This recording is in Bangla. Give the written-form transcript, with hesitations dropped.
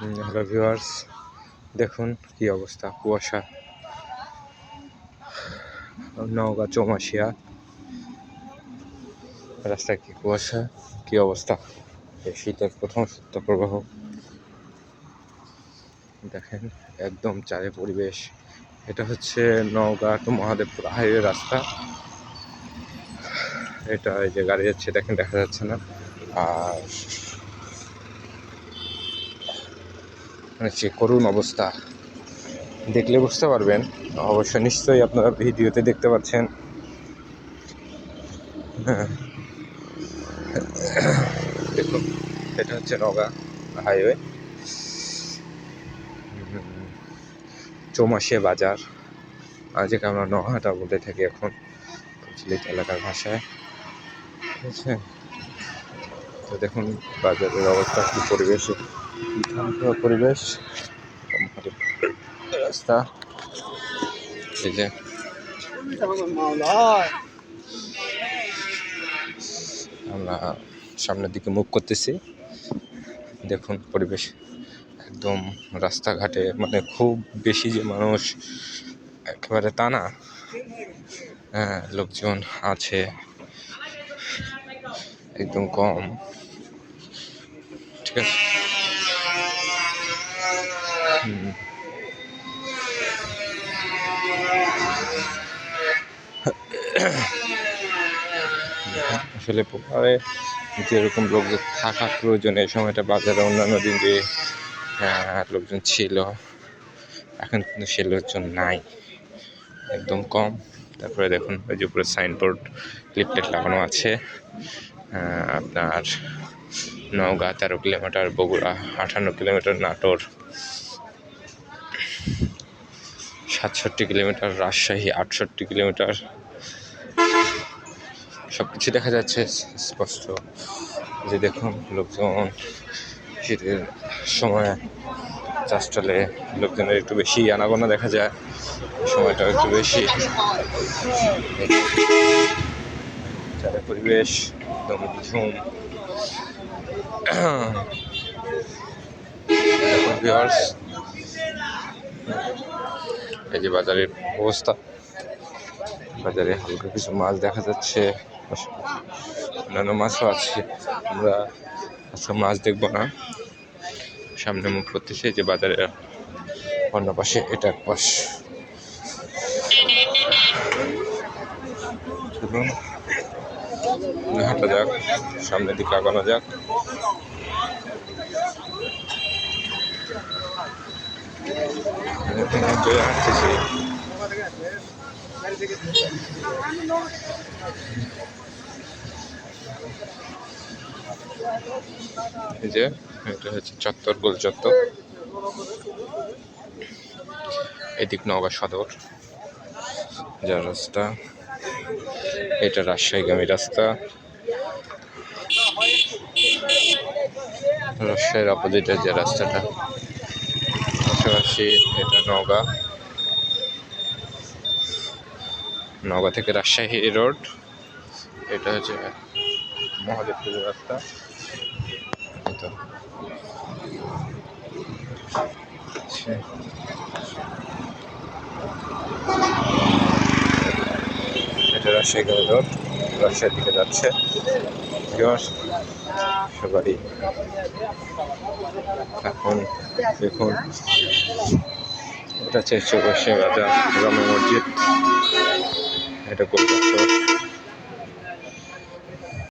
হ্যালো ভিউয়ার্স, দেখুন কি অবস্থা, কুয়াশা। নওগাঁ চৌমাশিয়া রাস্তায় কি কুয়াশা, কি অবস্থা। এই শীতের প্রথম শৈত্যপ্রবাহ দেখেন, একদম চারে পরিবেশ। এটা হচ্ছে নওগাঁ টু মহাদেবপুর হাইওয়ে রাস্তা। এটা এই যে গাড়ি যাচ্ছে দেখেন, দেখা যাচ্ছে না। আর করুণ অবস্থা, দেখলে বুঝতে পারবেন। অবশ্য নিশ্চয়ই আপনারা ভিডিওতে দেখতে পাচ্ছেন। হ্যাঁ, দেখুন, এটা হচ্ছে নওগাঁ হাইওয়ে, চৌমাশিয়া বাজার, যেটা আমরা নহাটা বলে থাকি এখন প্রচলিত এলাকার ভাষায়। ঠিক আছে, তো দেখুন বাজারের অবস্থা, কি পরিবেশে, পরিবেশ রাস্তা। এই যে আমরা সামনের দিকে মুভ করতেছি, দেখুন পরিবেশ একদম। রাস্তাঘাটে মানে খুব বেশি যে মানুষ একেবারে তা না, হ্যাঁ লোকজন আছে, একদম কম। ঠিক আছে, আসলে পরে যেরকম লোকজন থাকা প্রয়োজন এই সময়টা বাজারে অন্যান্য দিন যে লোকজন ছিল, এখন কিন্তু সে লোকজন নাই, একদম কম। তারপরে দেখুন ওই যে উপরে সাইনবোর্ড লিফলেট লাগানো আছে, আপনার Naogaon 13 kilometre, Bogura 58 kilometre, Natore 67 kilometre, Rajshahi 68 kilometre. সব কিছু দেখা যাচ্ছে স্পষ্ট। যে দেখুন লোকজন শীতের সময় চাষটলে লোকজনের একটু বেশি আনাগোনা দেখা যায়, সময়টা একটু বেশি। পরিবেশ একদম ঝুম। এই যে বাজারের অবস্থা, বাজারে হালকা কিছু মাছ দেখা যাচ্ছে, অন্যান্য মাছও আছে। আমরা আজকে মাছ দেখবো না, সামনে মুখ করতেছে। যে বাজারের অন্য পাশে, এটা এক পাশ। চলুন হাঁটা যাক, সামনের দিকে আগানো যাক। হাঁটতেছি, এই যে এটা হচ্ছে চত্বর, গোল চত্বর। এদিক নওগাঁ সদর যার রাস্তা, এটা রাজশাহীগামী রাস্তা। রাজশাহীর অপোজিটের যে রাস্তাটা, পাশাপাশি এটা নওগাঁ থেকে রাজশাহী রোড। এটা হচ্ছে মহাদেবপুরের রাস্তা। এটা রাজশাহীগামী রোড, রাজশাহীর দিকে যাচ্ছে। সবারই এখন দেখুন, এটা হচ্ছে চৌরাশি বাজার, জামে মসজিদ, এটা কলকাতা।